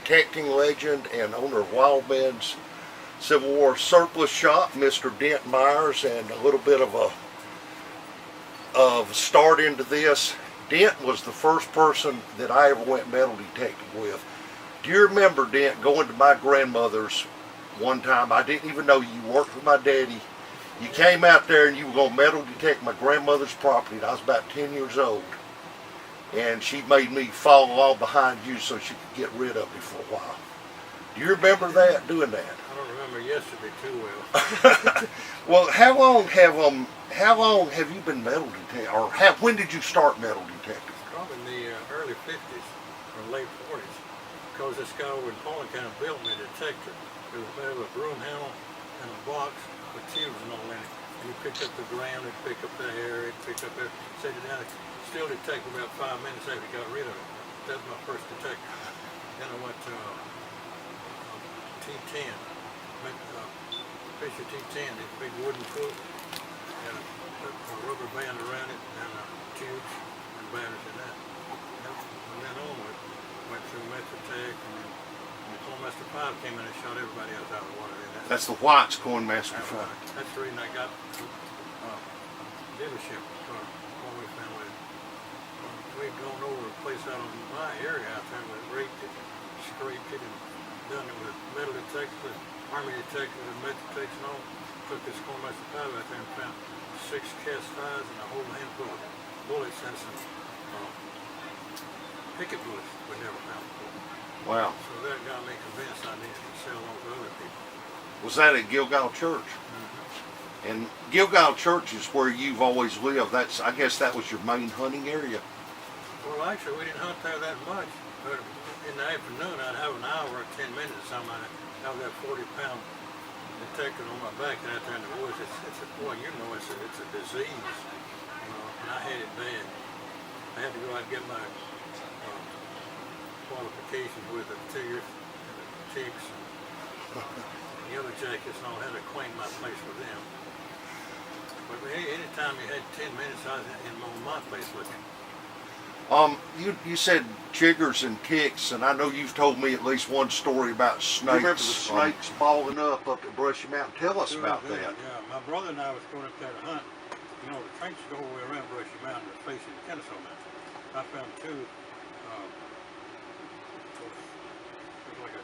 detecting legend and owner of Wildman's Civil War surplus shop, Mr. Dent Myers, and a little bit of a start into this. Dent was the first person that I ever went metal detecting with. Do you remember, Dent, going to my grandmother's one time? I didn't even know you worked with my daddy. You came out there and you were going to metal detect my grandmother's property. And I was about 10 years old. And she made me follow all behind you so she could get rid of me for a while. Do you remember that, doing that? I don't remember yesterday too well. Well, how long have you been metal detecting, or when did you start metal detecting? Probably in the early 50s or late 40s. Because this guy over in Poland kind of built me a detector. It was made of a broom handle and a box with tubes and all in it. And he picked up the ground, he'd pick up the hair, he'd pick up everything, set it down. Still detected about 5 minutes after he got rid of it. That was my first detector. Then I went to T10, Fisher T10, this big wooden foot, and a rubber band around it, and tubes and batteries in that. From then on, went through Metrotech, and then the Cornmaster 5 came in and shot everybody else out of the water. That's the White's Cornmaster 5. That's the reason I got dealership for what we found with it. We'd gone over a place out in my area out there with raked it, scraped it, and done it with metal detectors, army detectors, and Metrotechs and all. Took this Cornmaster 5 out there and found 6 cast fires and a whole handful of bullets and some picket bullets we never found before. Wow. So that got me convinced I needed to sell those to other people. Was that at Gilgal Church? Mm-hmm. And Gilgal Church is where you've always lived. I guess that was your main hunting area. Well, actually, we didn't hunt there that much. But in the afternoon, I'd have an hour or 10 minutes or something. I'd have that 40-pound detector on my back and out there in the woods. Boy, you know, it's a disease. And I had it bad. I had to go out and get my qualifications with the tigers and the ticks and the yellow jackets and all. I had to acquaint my place with them. But anytime you had 10 minutes, I was on my place looking. You said chiggers and ticks, and I know you've told me at least one story about snakes. You remember the snakes balling up at Brushy Mountain? Tell us about that. Yeah, my brother and I was going up there to hunt. You know, the trenches go all the way around Brushy Mountain, they're facing Kennesaw Mountain. I found 2, it was like a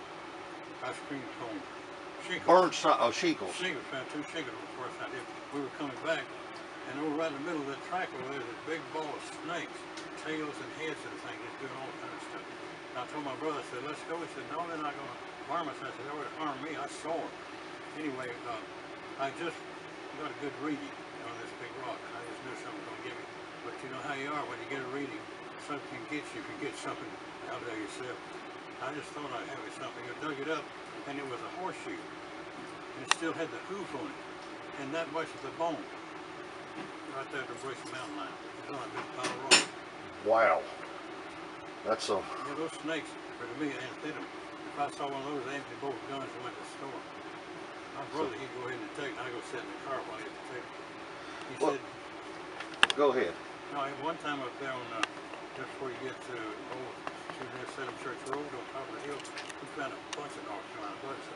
ice cream cone. Burned shingles. Shingles, found 2 shingles the first time. We were coming back, and over right in the middle of that track over there, there's a big ball of snakes, tails and heads and things, just doing all kinds of stuff. And I told my brother, I said, let's go. He said, no, they're not going to harm us. I said, they would harm me. I saw them. Anyway, I just got a good reading on this big rock. I just knew something was going to give me. But you know how you are when you get a reading, something can get you if you get something out there yourself. I just thought I'd have something. I dug it up, and it was a horseshoe. And it still had the hoof on it, and that much of the bone. Right there at the Brushy Mountain line. It's on a big pile of rock. Wow. That's a... Yeah, those snakes, for me, I didn't hit them. If I saw one of those, I emptied both guns and went to the store. My brother, he'd go ahead and take it, and I'd go sit in the car while he'd take it. He said... Go ahead. No, one time up there on, just before you get to Salem Church Road on top of the hill, we found a bunch of North Carolina bullets.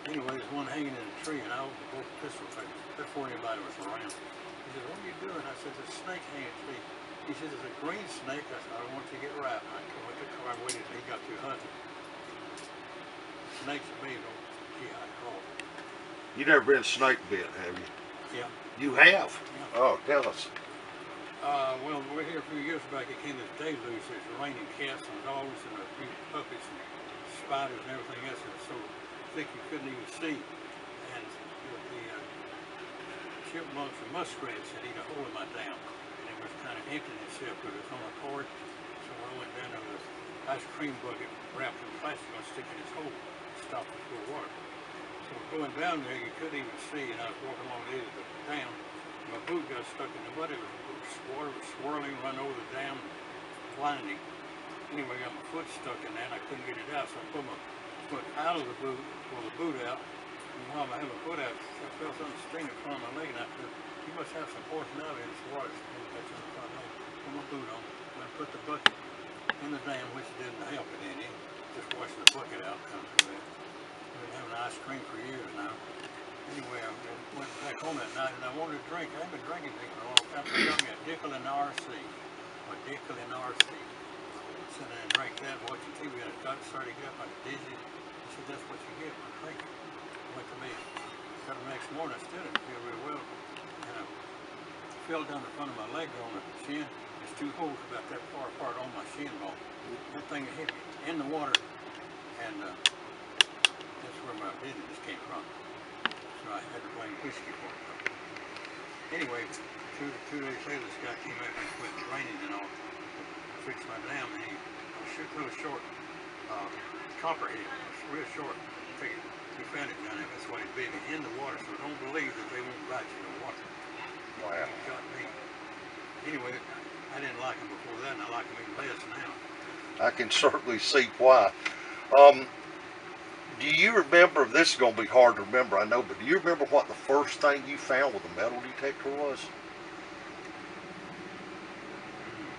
Anyway, there's one hanging in a tree, and I opened both pistol cases before anybody was around. He said, what are you doing? I said, there's a snake hanging in a tree. He said, it's a green snake. I said, I don't want you to get wrapped. I went to the car, I waited until he got through hunting. Snakes are me, though. Gee, I call. You never been snake bit, have you? Yeah. You have? Yeah. Oh, tell us. Well, we're here a few years back. It came this deluge. There's raining cats and dogs and a few puppies and spiders and everything else. And so thick you couldn't even see, and the chipmunks and muskrats had eaten a hole in my dam, and it was kind of emptying itself, but it was on a cord. So I went down to this ice cream bucket wrapped in plastic and stick in its hole to stop the poor water. So going down there, you couldn't even see, and I was walking along the edge of the dam. My boot got stuck in the mud. Water was swirling, run over the dam, blinding. Anyway, I got my foot stuck in there, and I couldn't get it out, so I put my foot out of the boot, pull the boot out, and while I had my foot out, I felt something sting in front of my leg, and I said, you must have some poison out in this water. Put my boot on, and I put the bucket in the dam, which didn't help it any. just washing the bucket out comes with it. I've been having ice cream for years now. Anyway, I went back home that night and I wanted to drink. I've been drinking for a long time. They got me a Dickel and RC. A Dickel and RC. Sitting there and drank that, watching TV. I got started to get up, I was dizzy. I said, that's what you get for drinking. Went to bed. Got up the next morning, I still didn't feel real well. And I fell down the front of my leg on the shin. There's two holes about that far apart on my shin bone. That thing hit me in the water, and that's where my dizziness came from. So I had to blame whiskey for it. Anyway, two days later, this guy came back and quit raining and all. Fixed my dam, and he real short copperhead. It's real short. He found it down there. That's why he bit me in the water. So don't believe that they won't bite you in the water. Wow. He got me. Anyway, I didn't like him before that, and I like him even less now. I can certainly see why. Do you remember, this is going to be hard to remember, I know, but do you remember what the first thing you found with a metal detector was?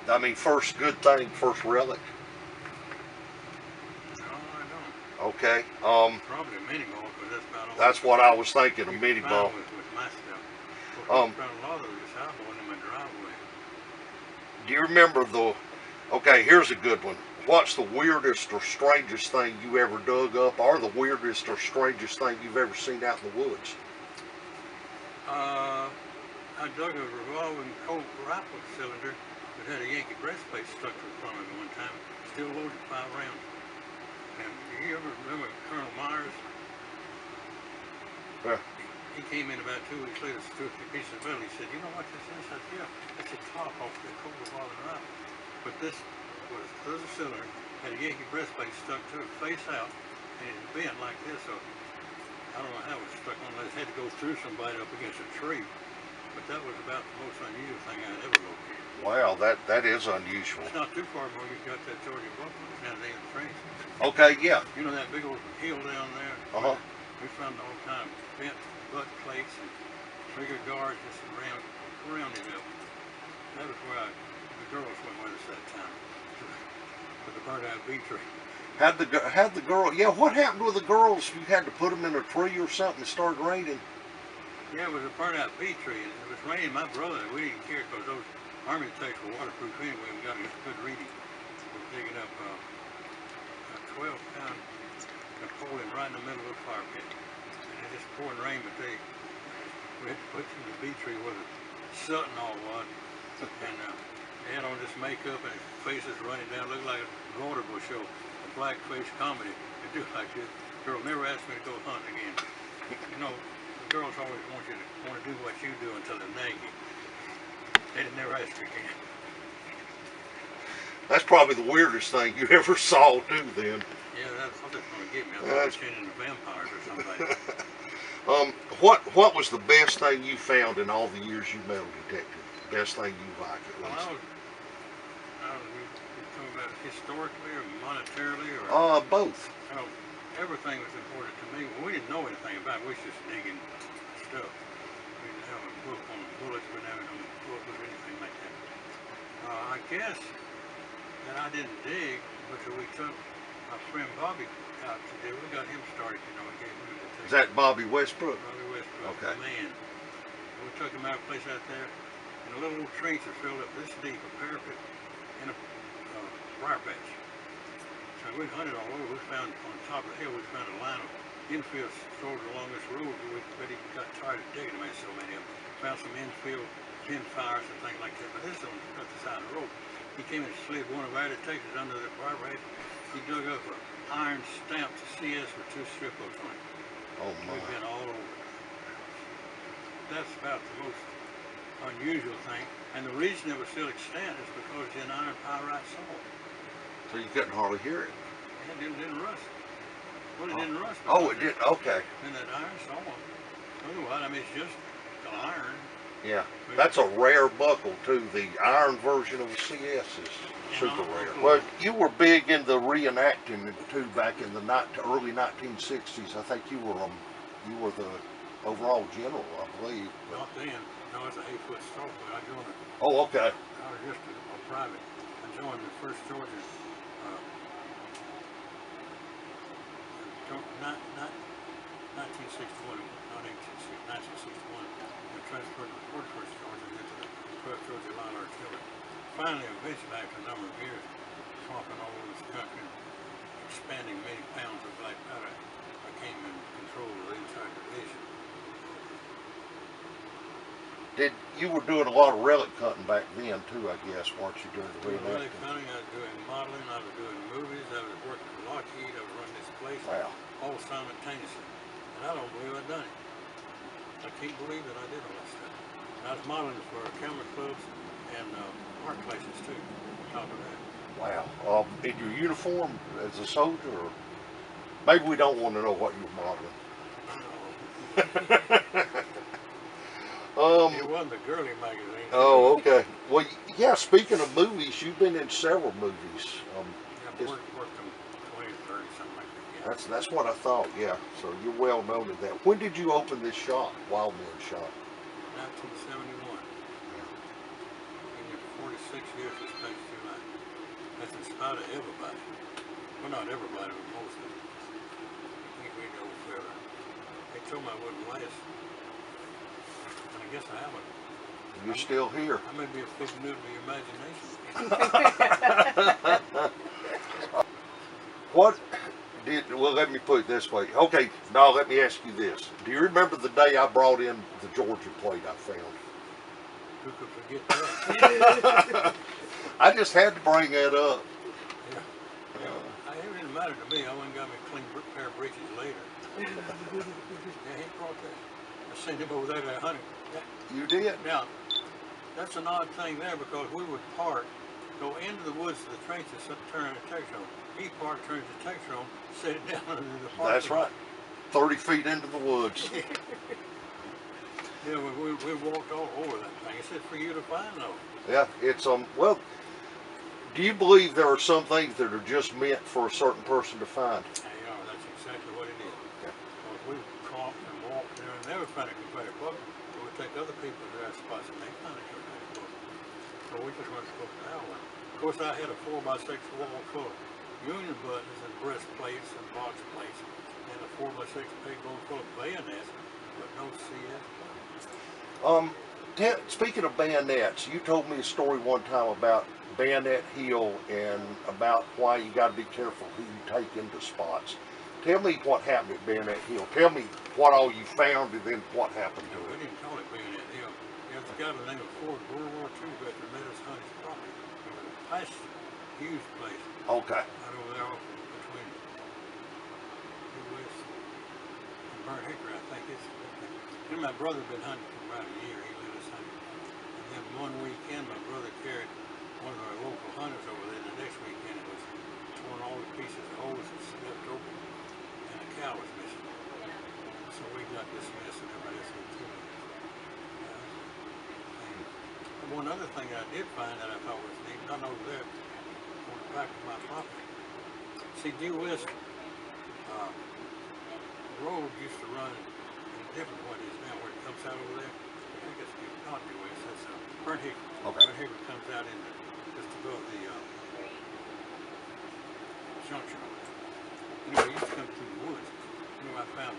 I mean, first good thing, first relic. No, I don't. Okay. Probably a mini ball, because that's about all. That's what I was thinking, a mini ball. With my stuff. I found a lot of this eyeball in my driveway. Do you remember okay, here's a good one. What's the weirdest or strangest thing you ever dug up, or the weirdest or strangest thing you've ever seen out in the woods? I dug a revolving Colt rifle cylinder that had a Yankee breastplate stuck to the front of it one time, still loaded 5 rounds. And do you ever remember Colonel Myers? Yeah. He came in about 2 weeks later, took a piece of metal. He said, "You know what this is?" I said, "Yeah, that's a top off the Colt revolving rifle." But this was a cylinder, had a Yankee breastplate stuck to it, face out, and it bent like this. So I don't know how it was stuck on. It had to go through somebody up against a tree. But that was about the most unusual thing I'd ever located. Wow, that is unusual. It's not too far from where you got that Georgia buffalo down there in the trains. Okay, yeah. You know that big old hill down there? Uh-huh. We found all kind of bent butt plates and trigger guards just around it up. That was where the girls went with us that time. With the burnt out bee tree. Had the girl, yeah, what happened with the girls? You had to put them in a tree or something, it started raining. Yeah, it was a burnt out bee tree, and it was raining. My brother, we didn't care because those Army tanks were waterproof anyway. We got a good reading. We were digging up a 12-pound Napoleon right in the middle of the fire pit. And it just pouring rain, but we had to put in the bee tree where the Sutton all was. And they had on this makeup and his face is running down, looked like a vaudeville show, a blackface comedy. They do like this. Girl never asked me to go hunt again. You know, girls always want to do what you do until they nag you. They didn't never ask you again. That's probably the weirdest thing you ever saw too then. Yeah, that's what they're going to get me. I thought I was changing to vampires or something. What was the best thing you found in all the years you metal detected? The best thing you liked at least? You talking about historically or monetarily or? Both. Well, everything was important to me. We didn't know anything about it. We was just digging stuff. We didn't have a book on bullets. We didn't have a book or anything like that. I guess that I didn't dig because we took my friend Bobby out to do. We got him started, you know. We gave him the Is that Bobby Westbrook? Bobby Westbrook, Okay. man. We took him out a place out there, and a little old trench was filled up this deep, a parapet, in a briar patch. So we hunted all over. We found on top of the hill, we found a line of infield stored along this road. But he got tired of digging them, had so many of them. Found some infield pin fires and things like that. But this one was at the side of the road. He came and slid one of our detectors under the briar patch. He dug up an iron stamped CS with 2 strip hooks on it. Oh my. We've been all over. That's about the most unusual thing. And the reason it was still extant is because it's in iron pyrite soil. So you couldn't hardly hear it. And it didn't rust. Well, it didn't rust. Oh, it did. Okay. In that iron soil. Otherwise, I mean, it's just iron. Yeah, that's a rare buckle too. The iron version of the CS is super rare. Well, you were big into reenacting too back in the early 1960s. I think you were the overall general, I believe. Not then. No, it's an 8-foot stroke, but I joined it. Oh, okay. I was just a private. I joined the 1st Georgia not 1961, not 1961. They transferred the 41st Georgia into the 12th Georgia Line Artillery. Finally, eventually, after a number of years, swamping all over this country, expanding many pounds of black powder, I came in control of the entire division. You were doing a lot of relic hunting back then too, I guess, weren't you, during the Doing relic reenacting? hunting, I was doing modeling, I was doing movies, I was working for Lockheed, I was running this place, Wow. all simultaneously. And I don't believe I've done it. I can't believe that I did all that stuff. And I was modeling for camera clubs and art places too, on top of that. Wow. In your uniform as a soldier, or maybe we don't want to know what you were modeling. It wasn't the girly magazine. Oh, okay. Well, yeah, speaking of movies, you've been in several movies. I've worked them 20 or 30, something like that. Yeah. That's what I thought, yeah. So you're well known in that. When did you open this shop, Wildman shop? 1971. Been here for 46 years this past July. That's in spite of everybody. Well, not everybody, but most of them. I think we know forever. They told me I wouldn't last. And I guess I haven't. You're still here. I may be a figment of your imagination. Well, let me put it this way. Okay, now let me ask you this. Do you remember the day I brought in the Georgia plate I found? Who could forget that? I just had to bring that up. Yeah. It didn't matter to me. I went and got me a clean pair of breeches later. Yeah, he brought that. I sent him over there to hunting. Yeah. You did? Now, that's an odd thing there because we would park, go into the woods to the trenches, turn the texture on. He parked, turned the texture on, set it down under the park. That's right. 30 feet into the woods. Yeah, we walked all over that thing. It's just for you to find though. Yeah, it's well, do you believe there are some things that are just meant for a certain person to find? Yeah, that's exactly what it is. Yeah. Well, we tromped and walked there and never found a Confederate book. We would take other people to their spots and they found a Confederate book. So we just weren't supposed to have one. Of course, I had a 4x6 wall full of Union buttons and breastplates and box plates, and a 4x6 peg bowl full of bayonets, but no CS buttons. Speaking of bayonets, you told me a story one time about Bayonet Hill and about why you got to be careful who you take into spots. Tell me what happened at Bayonet Hill. Tell me what all you found and then what happened to We it. didn't call it Bayonet Hill. There's a guy by the name of Ford, World War II veteran, met us on his property. It was a nice, huge place. Okay. Right over there between West and Burnt Hickory, I think. Him and my brother had been hunting for about a year. He let us hunt. And then one weekend, my brother carried one of our local hunters over there. The next weekend, it was torn all the pieces of holes and slipped open, and a cow was missing. So we got dismissed, and everybody else went too. One other thing I did find that I thought was neat, not over there, on the back of my property. See, due west road used to run in different what it is now, where it comes out over there. I think it's not due west, that's Burnt Hickory. Okay. Burnt Hickory comes out in just above the junction. Anyway, it used to come through the woods. Anyway, I found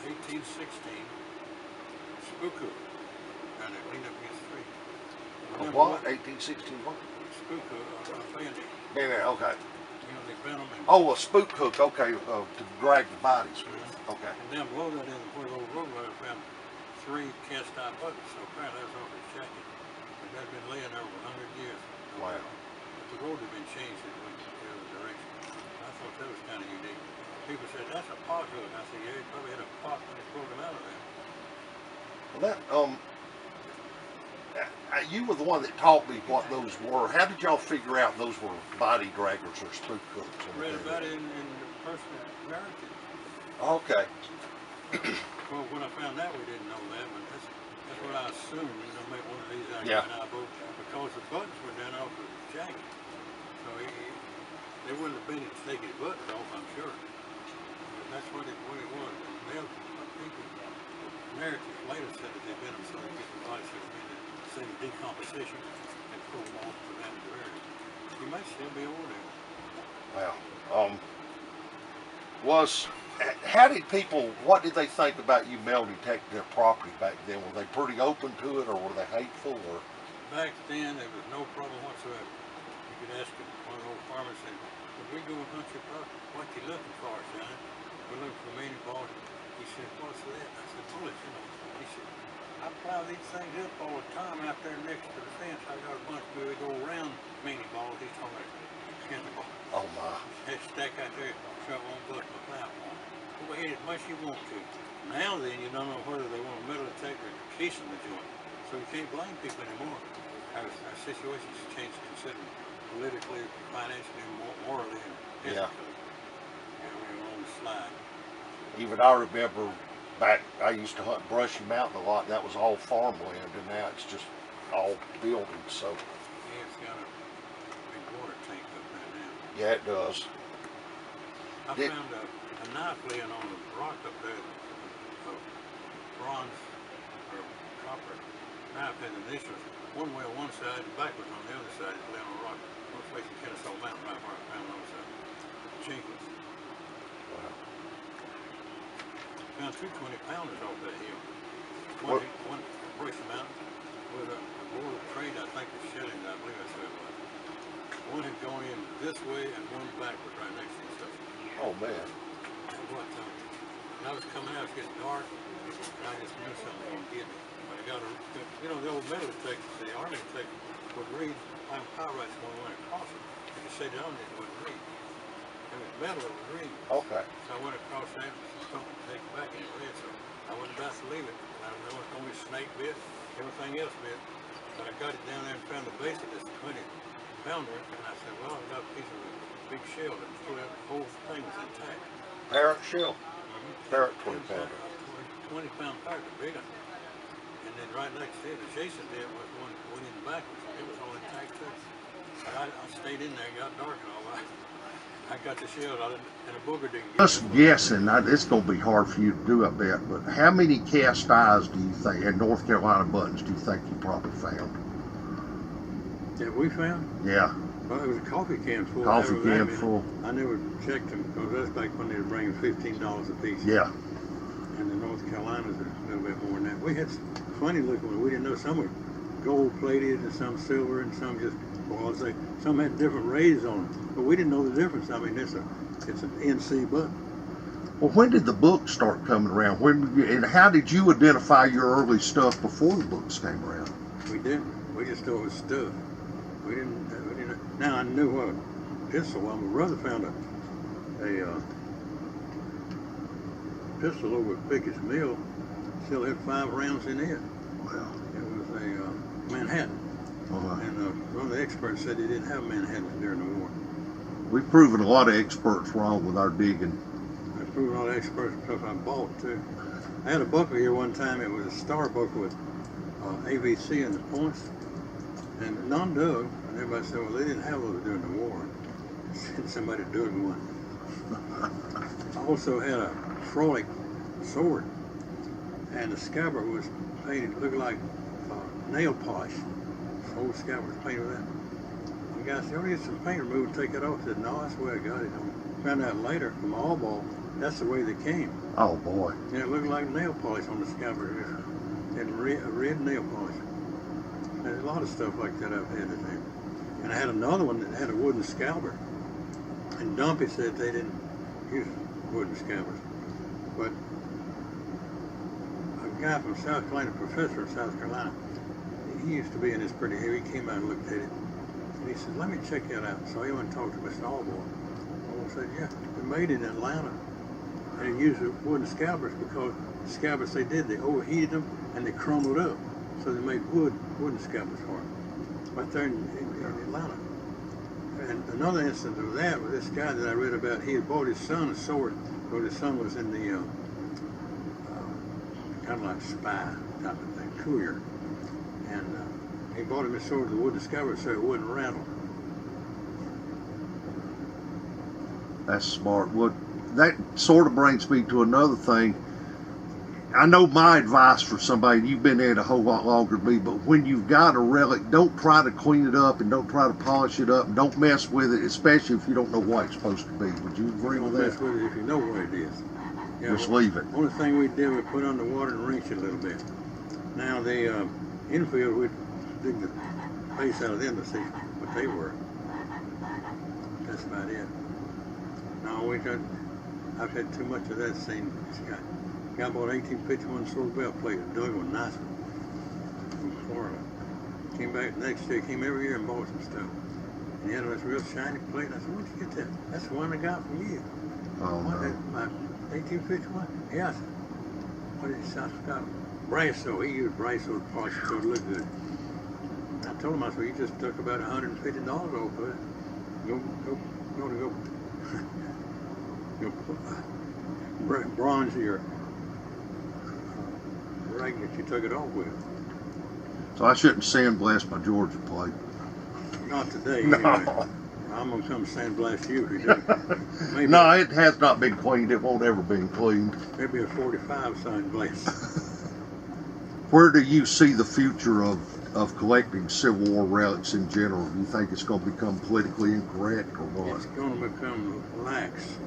1816 spook hook down there, leaned up against the tree. What? 1816 what? Spook hook, bayonet. Bayonet, okay. You know, they bent them and Oh, a spook hook, okay, to drag the bodies with. Okay. And down below that, in where the old road was, I found 3 cast iron buttons. So apparently that was off his jacket. And that had been laying there over 100 years. Wow. But the road had been changed in the other direction. I thought that was kind of unique. People said, that's a pot hook. I said, yeah, he probably had a pot when he pulled him out of there. Well, that, you were the one that taught me what those were. How did y'all figure out those were body draggers or spook hooks? I read about it in the personal narrative. Okay. Well, when I found out, we didn't know that, but that's what I assumed. You know, make one of these out Yeah. of boat because the buttons were down off his jacket. So they wouldn't have been to take his buttons off, I'm sure. But that's what it was. Well, people narrative later said that they bent them so they get the body so they did the same decomposition and pull them off for that area. You might still be over there. Wow. How did people, what did they think about you metal detecting their property back then? Were they pretty open to it, or were they hateful? Or back then, there was no problem whatsoever. You could ask him, one of the old farmers said, "Would we go and hunt your property? What you looking for, son?" We're looking for meaning balls. He said, "What's that?" I said, "Bullets, you know." He said, "I plow these things up all the time out there next to the fence. I got a bunch where they go around meaning balls." He's talking about candy balls. oh my. That stack out there, so I won't bust my platform. Go ahead as much as you want to. Now then, you don't know whether they want a metal detector or casing the joint. So you can't blame people anymore. Our situation's changed considerably, politically, financially, morally, and Yeah. ethically. And we're on the slide. Even I remember back, I used to hunt Brushy Mountain a lot. That was all farmland, and now it's just all buildings. So Yeah, it's got a big water tank up there now. yeah, it does. I found a knife laying on the rock up there, a bronze or copper knife had initials. One way on one side and backwards on the other side. It's laying on a rock. One facing Kennesaw Mountain, right where I found on the other side. Jenkins. Wow. Found two 20-pounders off that hill. What? One Brushy Mountain with a board of trade, I think was shelling, I believe that's who it was. One had gone in this way and one backward right next to each other. Oh man. What when I was coming out, it was getting dark, and I just knew something was going to get me. But I got a, you know, the old metal detectors, the Army detector would read how pyrite's going to run across it. If you set it on, it wouldn't read. It was metal, it would read. Okay. So I went across that, something to take it back, and it read. So I wasn't about to leave it. I know it's only snake bit, everything else bit. But I got it down there and found the base of this 20-pounder, and I said, well, I got a piece of a big shell that pulled out the whole thing was intact. Parrot shell. Parrot 20-pounder. 20-pound parrot, the big one. And then right next to it, adjacent to it was one that went in backwards. It was all intact too. I stayed in there, got dark and all that. I got the shell out, and a booger didn't get Just it. guessing, it's going to be hard for you to do, I bet, but how many cast eyes do you think, and North Carolina buttons, do you think you probably found? That we found? Yeah. Well, it was a coffee can full. Coffee can full. I never checked them, because that's back when they were bringing $15 a piece. Yeah. And the North Carolinas are a little bit more than that. We had some funny looking ones. We didn't know some were gold plated and some silver and some just, well, I'll say, some had different rays on them. But we didn't know the difference. I mean, it's an NC button. Well, when did the books start coming around? And how did you identify your early stuff before the books came around? We didn't. We just thought it was stuff. We didn't. Now I knew what a pistol was. My brother found a pistol over at Pickett's Mill. Still had 5 rounds in it. Wow. It was a Manhattan. And one of the experts said they didn't have Manhattan during the war. We've proven a lot of experts wrong with our digging. I've proven all the experts stuff I bought too. I had a buckle here one time. It was a star buckle with ABC in the points, and non-dug. And everybody said, well, they didn't have those during the war. Sent somebody dug one. I also had a Frolic sword, and the scabbard was painted, looked like nail polish. The old scabbard was painted with that. The guy said, oh, get some paint removed, take it off. I said, no, that's the way I got it. I found out later from my all ball, that's the way they came. Oh boy. And it looked like nail polish on the scabbard. It had red nail polish. There's a lot of stuff like that I've had in there. And I had another one that had a wooden scabbard. And Dumpy said they didn't use wooden scabbards. But a guy from South Carolina, a professor of South Carolina, he used to be in this pretty heavy. He came out and looked at it. And he said, let me check that out. So he went and talked to Mr. Allboy. I said, yeah, we made it in Atlanta. And they used the wooden scabbards because the scabbards they did, they overheated them and they crumbled up. So they made wooden scabbards for them. Right there in Atlanta. And another instance of that was this guy that I read about. He had bought his son a sword, but his son was in the kind of like spy type of thing, courier. And he bought him his sword with a wooden scabbard so it wouldn't rattle. That's smart. Well, that sort of brings me to another thing. I know my advice for somebody, you've been there a whole lot longer than me, but when you've got a relic, don't try to clean it up and don't try to polish it up and don't mess with it, especially if you don't know what it's supposed to be. Would you agree with that? Mess with it if you know what it is. Yeah, just leave it. Only thing we did, we put on the water and rinse it a little bit. Now the infield, we'd dig the base out of them to see what they were. That's about it. No, I've had too much of that scene. Got about 1851 sword belt plate, Doug one, nice one, from Florida. Came back the next year, came every year and bought some stuff. And he had this real shiny plate, and I said, where'd you get that? That's the one I got from you. Oh, what, no. My 1851? Yeah, I said, what did he say? I forgot. Brasso, he used Brasso to polish it so it looked good. I told him, I said, you just took about $150 off of it. Go bronze your rag that you took it off with. So I shouldn't sandblast my Georgia plate. Not today, No. anyway. I'm going to come sandblast you if you do. Maybe No, it has not been cleaned. It won't ever be cleaned. maybe a 45 sandblast. Where do you see the future of collecting Civil War relics in general? Do you think it's going to become politically incorrect or what? It's going to become lax.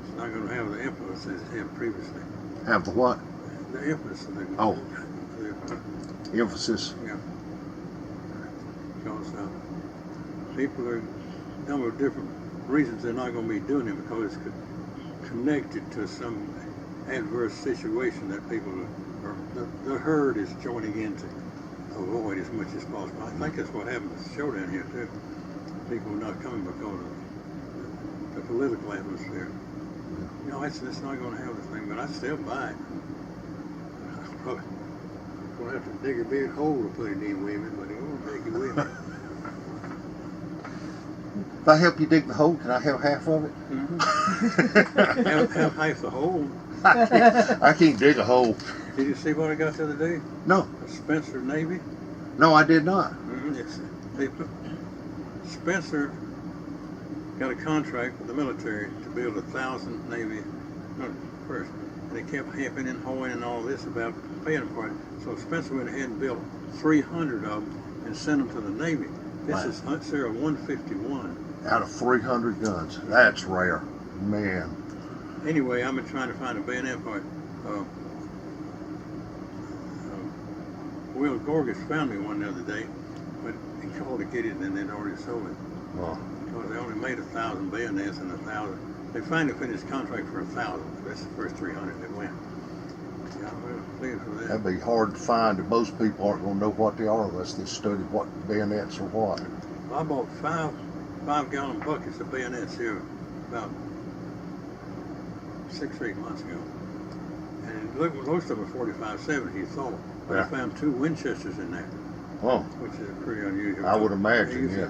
It's not going to have the influence as it had previously. Have the what? The emphasis. Oh. Emphasis. Yeah. Because people are, a number of different reasons they're not going to be doing it, because it's connected to some adverse situation that people are, the herd is joining in to avoid as much as possible. I think that's what happened at the show down here too. People are not coming because of the political atmosphere. You know, it's not going to have the thing, but I still buy it. Probably going to have to dig a big hole to put it in with me, but it won't take it with me. If I help you dig the hole, can I have half of it? Mm-hmm. have half the hole. I can't dig a hole. Did you see what I got the other day? No. A Spencer Navy. No, I did not. Spencer got a contract with the military to build 1,000 Navy first. And they kept hemming and hawing and all this about paying them for it. So Spencer went ahead and built 300 of them and sent them to the Navy. This is X-Terra 151. Out of 300 guns. That's rare. Man. Anyway, I've been trying to find a bayonet for it. Will Gorgas found me one the other day, but he called to get it and they'd already sold it. Oh. Because they only made 1,000 bayonets and 1,000. They finally finished contract for 1,000. That's the first 300 that went. Yeah, I'm really pleased with that. That'd be hard to find, and most people aren't going to know what they are unless they studied what bayonets are what. I bought 5-gallon buckets of bayonets here about 6 or 8 months ago. And look, most of them are 45-70, you thought. But I found 2 Winchesters in there. Oh. Which is pretty unusual. I would imagine, yeah.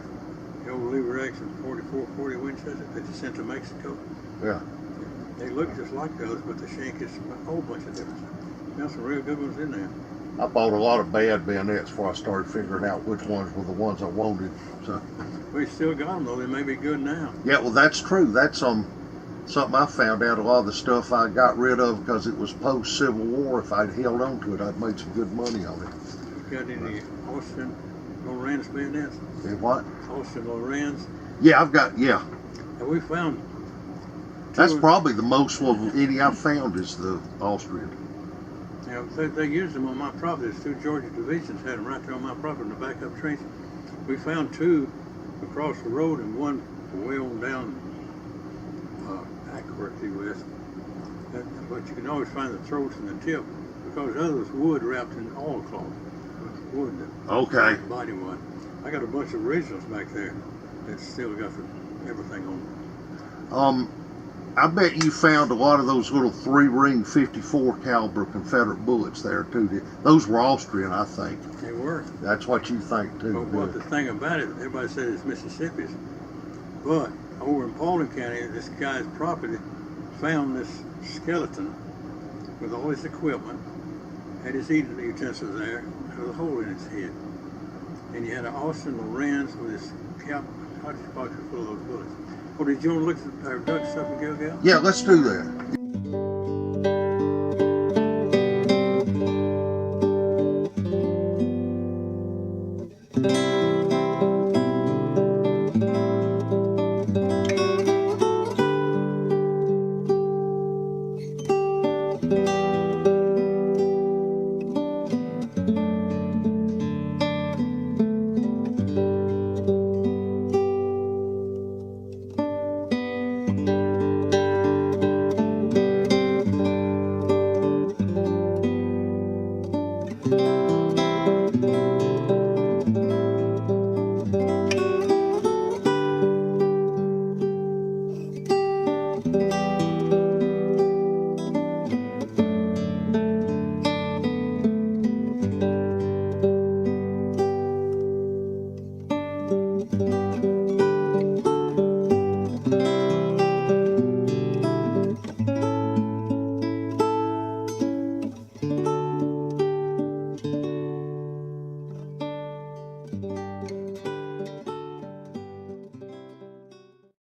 The old lever action 44-40 Winchester that you sent to Mexico. Yeah. They look just like those, but the shank is a whole bunch of different stuff. Got some real good ones in there. I bought a lot of bad bayonets before I started figuring out which ones were the ones I wanted. So. We still got them though. They may be good now. Yeah, well, that's true. That's something I found out. A lot of the stuff I got rid of because it was post-Civil War. If I'd held on to it, I'd made some good money on it. You got any Austin Lorenz bayonets? And what? Austin Lorenz. Yeah, I've got, yeah. And we found. That's probably the most of any I've found is the Austrian. Yeah, they used them on my property. There's 2 Georgia divisions had them right there on my property in the backup trench. We found 2 across the road and one way on down Acworthy West. But you can always find the throats and the tip because the other was wood wrapped in oilcloth. Wood. Okay. Body one. I got a bunch of originals back there that still got everything on them. I bet you found a lot of those little 3-ring 54 caliber Confederate bullets there too. Those were Austrian, I think. They were. That's what you think too. But what the thing about it, everybody said it's Mississippi's, but over in Paulding County, this guy's property found this skeleton with all his equipment, had his eating utensils there, with a hole in his head, and you had an Austin Lorenz with his cap pocket full of those bullets. Oh, did you want to look at our Doug stuff in Gilgal? Yeah, let's do that. you.